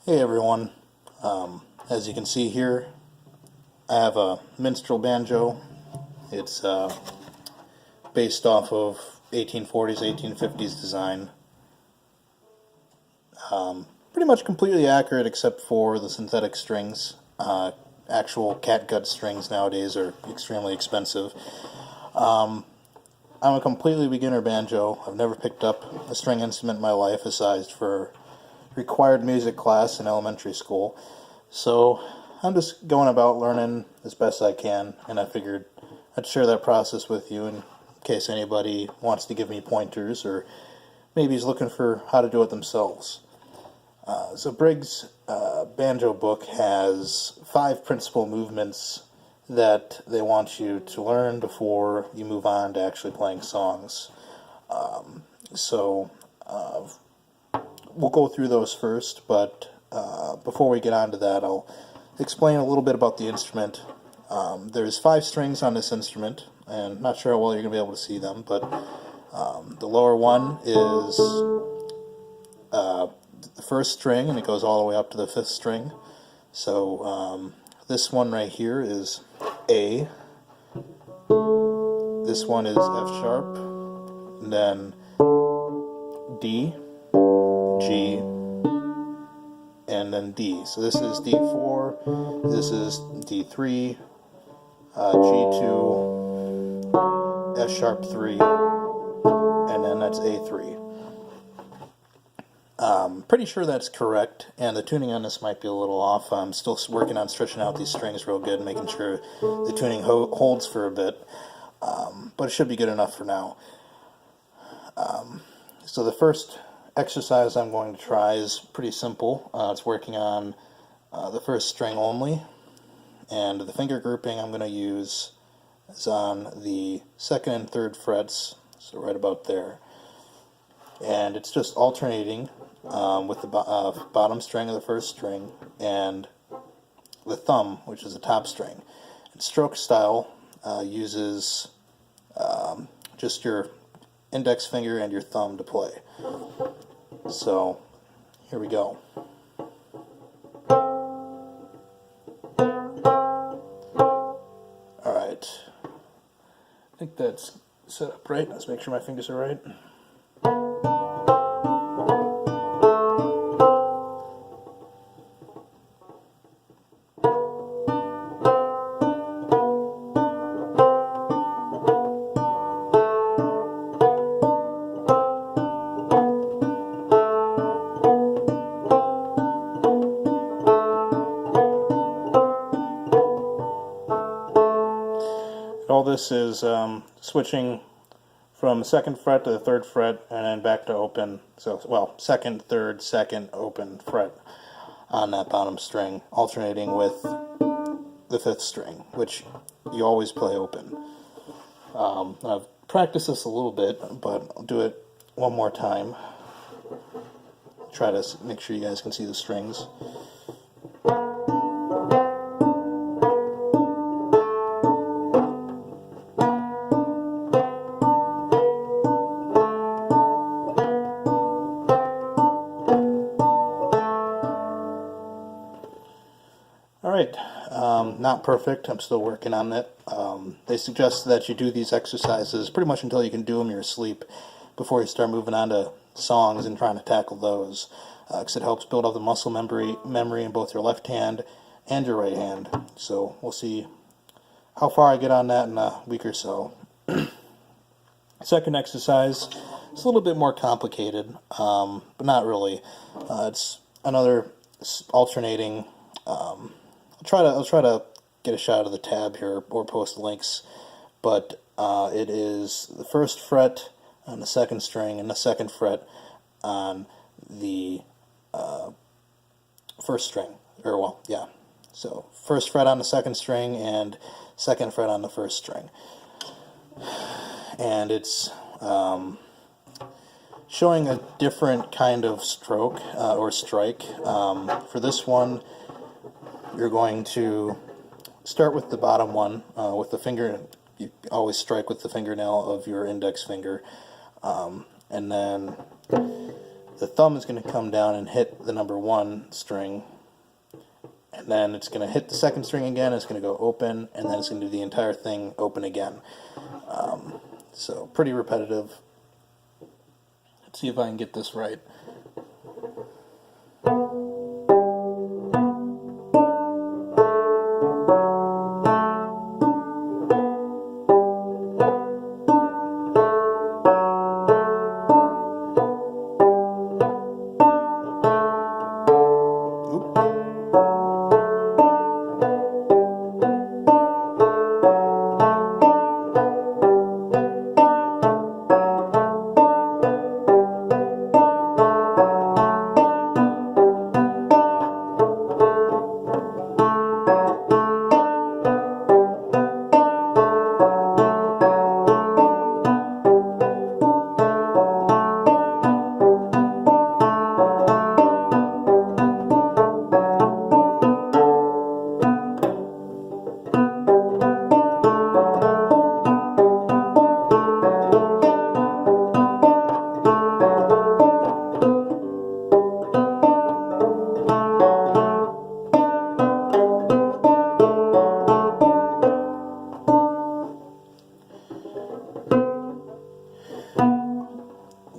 Hey everyone, as you can see here, I have a minstrel banjo. It's based off of 1840s, 1850s design. Pretty much completely accurate except for the synthetic strings. Actual catgut strings nowadays are extremely expensive. I'm a completely beginner banjo. I've never picked up a string instrument in my life aside for required music class in elementary school. So I'm just going about learning as best I can, and I figured I'd share that process with you in case anybody wants to give me pointers or maybe is looking for how to do it themselves. So Briggs' banjo book has 5 principal movements that they want you to learn before you move on to actually playing songs. So we'll go through those first, but before we get on to that, I'll explain a little bit about the instrument. There's 5 strings on this instrument, and I'm not sure how well you're going to be able to see them, but the lower one is the first string, and it goes all the way up to the 5th string. So this one right here is A. This one is F sharp, and then D, G, and then D. So this is D4, this is D3, G2, F sharp 3, and then that's A3. Pretty sure that's correct, and the tuning on this might be a little off. I'm still working on stretching out these strings real good, making sure the tuning holds for a bit, but it should be good enough for now. So the first exercise I'm going to try is pretty simple. It's working on the first string only, and the finger grouping I'm going to use is on the 2nd and 3rd frets, so right about there. And it's just alternating with the bottom string of the first string and the thumb, which is the top string. And stroke style uses just your index finger and your thumb to play. So here we go. Alright, I think that's set up right. Let's make sure my fingers are right. All this is switching from the 2nd fret to the 3rd fret and then back to open. So, well, 2nd, 3rd, 2nd, open fret on that bottom string, alternating with the 5th string, which you always play open. I've practiced this a little bit, but I'll do it one more time. Try to make sure you guys can see the strings. Alright, not perfect. I'm still working on it. They suggest that you do these exercises pretty much until you can do them in your sleep before you start moving on to songs and trying to tackle those, because it helps build up the muscle memory in both your left hand and your right hand. So we'll see how far I get on that in a week or so. Second exercise is a little bit more complicated, but not really. It's another alternating. I'll try to get a shot of the tab here or post links, but it is the 1st fret on the 2nd string and the 2nd fret on the 1st string, or well, yeah. So 1st fret on the 2nd string and 2nd fret on the 1st string, and it's showing a different kind of stroke or strike. For this one, you're going to start with the bottom one with the finger. You always strike with the fingernail of your index finger, and then the the thumb is going to come down and hit the number 1 string, and then it's going to hit the 2nd string again, it's going to go open, and then it's going to do the entire thing open again. So pretty repetitive. Let's see if I can get this right.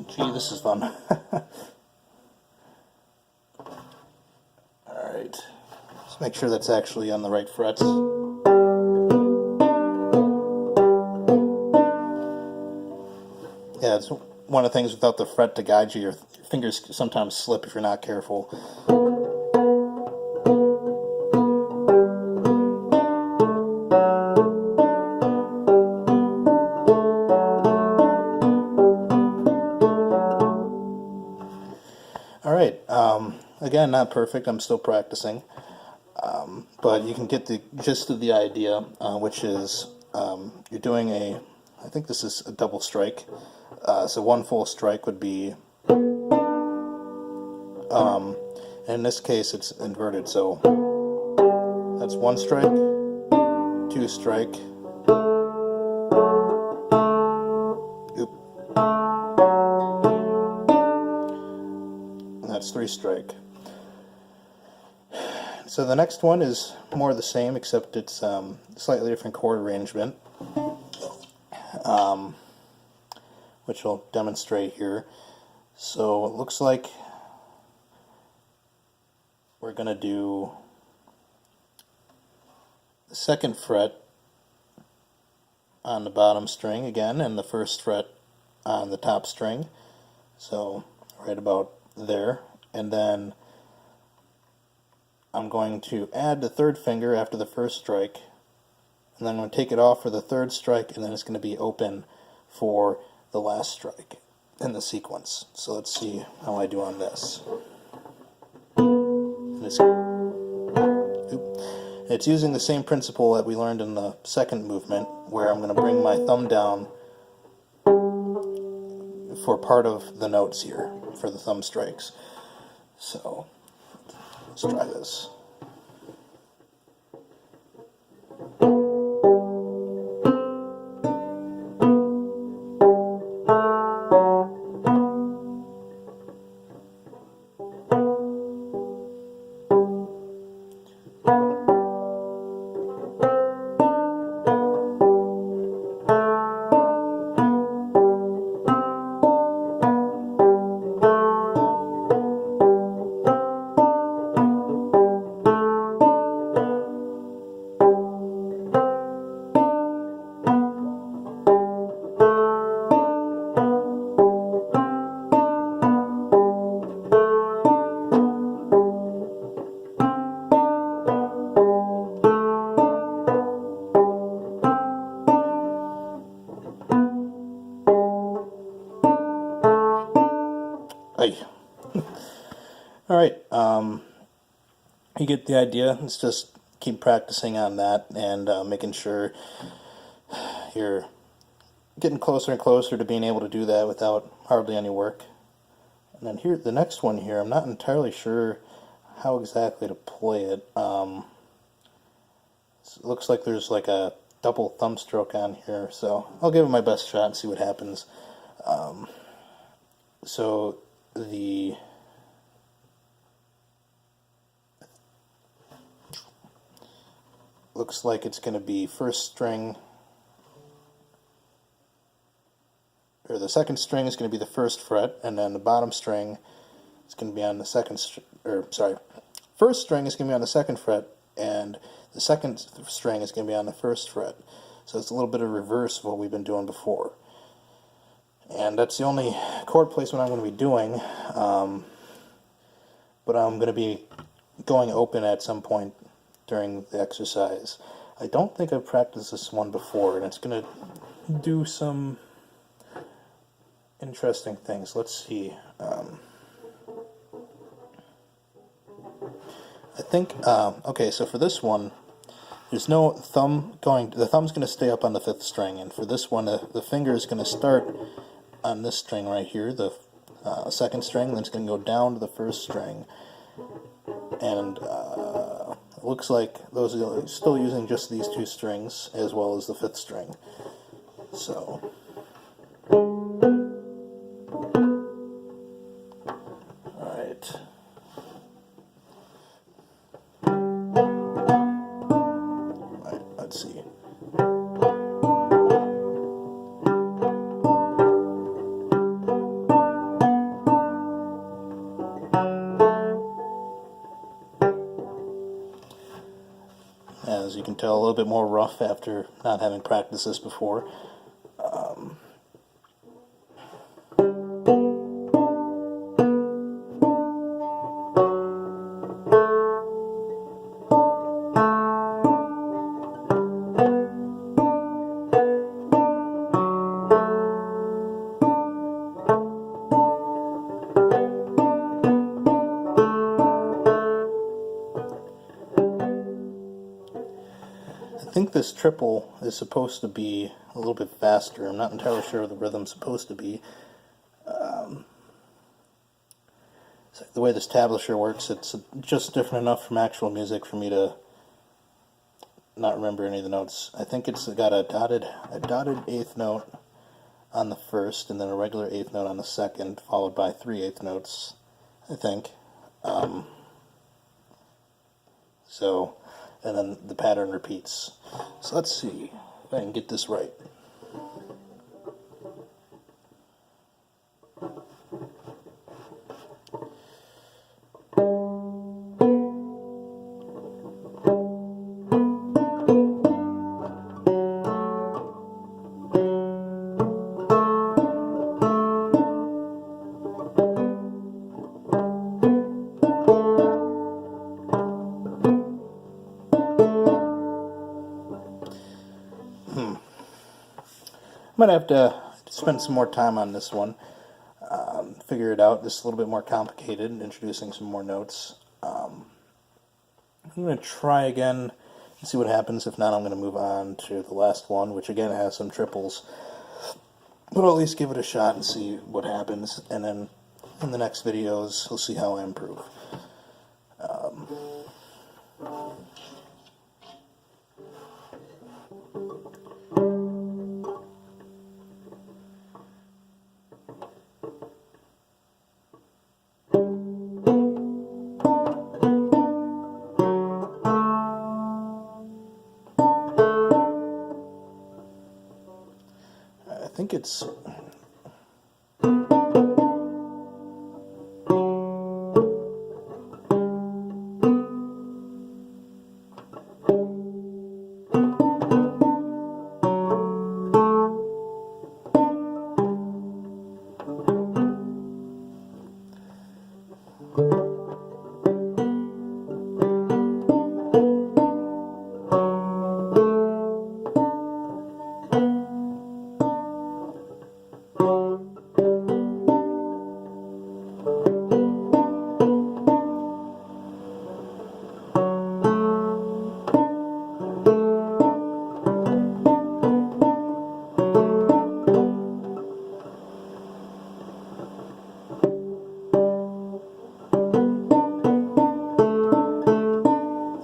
Gee, this is fun. Alright, let's make sure that's actually on the right frets. Yeah, it's one of the things without the fret to guide you, your fingers sometimes slip if you're not careful. Alright, again, not perfect, I'm still practicing, but you can get the gist of the idea, which is you're doing I think this is a double strike, so one full strike would be, in this case it's inverted, so that's 1 strike, 2 strike, that's 3 strike. So the next one is more the same, except it's slightly different chord arrangement, which I'll demonstrate here. So it looks like we're going to do the 2nd fret on the bottom string again, and the 1st fret on the top string, so right about there, and then I'm going to add the 3rd finger after the 1st strike, and then I'm going to take it off for the 3rd strike, and then it's going to be open for the last strike in the sequence. So let's see how I do on this. It's using the same principle that we learned in the 2nd movement, where I'm going to bring my thumb down for part of the notes here, for the thumb strikes. So let's try this. Alright, you get the idea. Let's just keep practicing on that and making sure you're getting closer and closer to being able to do that without hardly any work. And then here, the next one here, I'm not entirely sure how exactly to play it. It looks like there's like a double thumb stroke on here, so I'll give it my best shot and see what happens. So the looks like it's going to be first string, or the second string is going to be the first fret, and then the bottom string is going to be on the first string is going to be on the second fret, and the second string is going to be on the first fret. So it's a little bit of reverse of what we've been doing before. And that's the only chord placement I'm going to be doing, but I'm going to be going open at some point during the exercise. I don't think I've practiced this one before, and it's going to do some interesting things. Let's see. I think, okay, so for this one, there's no thumb going, the thumb's going to stay up on the fifth string, and for this one, the finger is going to start on this string right here, the second string, then it's going to go down to the first string, and it looks like those are still using just these two strings as well as the fifth string. So alright. Alright, let's see. As you can tell, a little bit more rough after not having practiced this before. I think this triple is supposed to be a little bit faster. I'm not entirely sure what the rhythm's supposed to be. So the way this tablature works, it's just different enough from actual music for me to not remember any of the notes. I think it's got a dotted eighth note on the first, and then a regular eighth note on the second, followed by 3/8 notes, I think. So, and then the pattern repeats. So let's see if I can get this right. Might have to spend some more time on this one, figure it out. This is a little bit more complicated, introducing some more notes. I'm going to try again and see what happens. If not, I'm going to move on to the last one, which again has some triples. But I'll at least give it a shot and see what happens, and then in the next videos, we'll see how I improve. I think it's...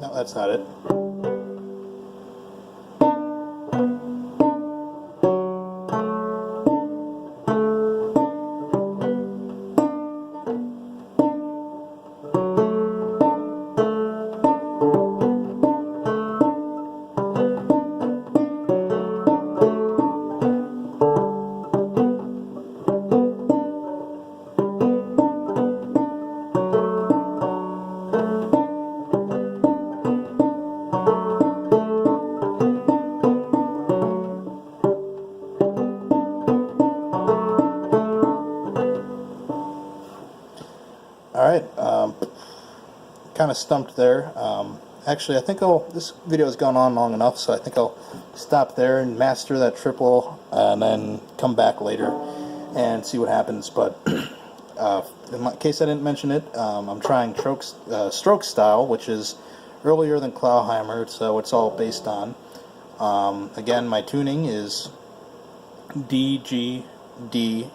No, that's not it. kind of stumped there. Actually, I think this video has gone on long enough, so I think I'll stop there and master that triple, and then come back later and see what happens. But in case I didn't mention it, I'm trying stroke style, which is earlier than Klauheimer, so it's all based on. Again, my tuning is D, G, D,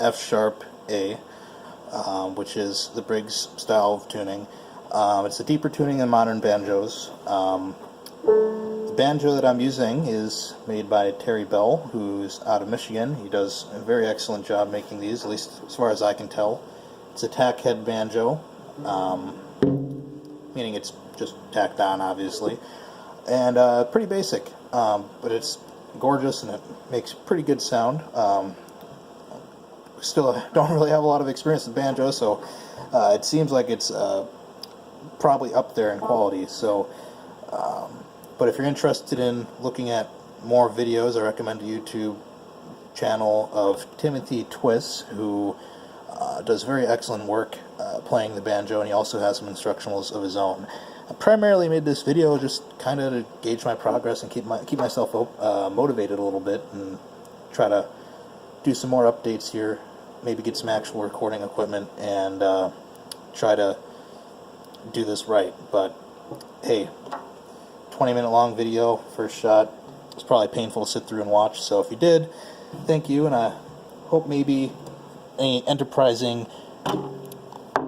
F sharp, A, which is the Briggs style of tuning. It's a deeper tuning than modern banjos. The banjo that I'm using is made by Terry Bell, who's out of Michigan. He does a very excellent job making these, at least as far as I can tell. It's a tack head banjo, meaning it's just tacked on, obviously, and pretty basic, but it's gorgeous and it makes pretty good sound. Still don't really have a lot of experience with banjo, so it seems like it's probably up there in quality. So, but if you're interested in looking at more videos, I recommend the YouTube channel of Timothy Twiss, who does very excellent work playing the banjo, and he also has some instructionals of his own. I primarily made this video just kind of to gauge my progress and keep myself motivated a little bit, and try to do some more updates here, maybe get some actual recording equipment, and try to do this right. But hey, 20-minute long video, first shot. It's probably painful to sit through and watch, so if you did, thank you, and I hope maybe any enterprising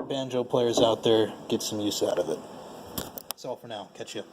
banjo players out there get some use out of it. That's all for now. Catch you.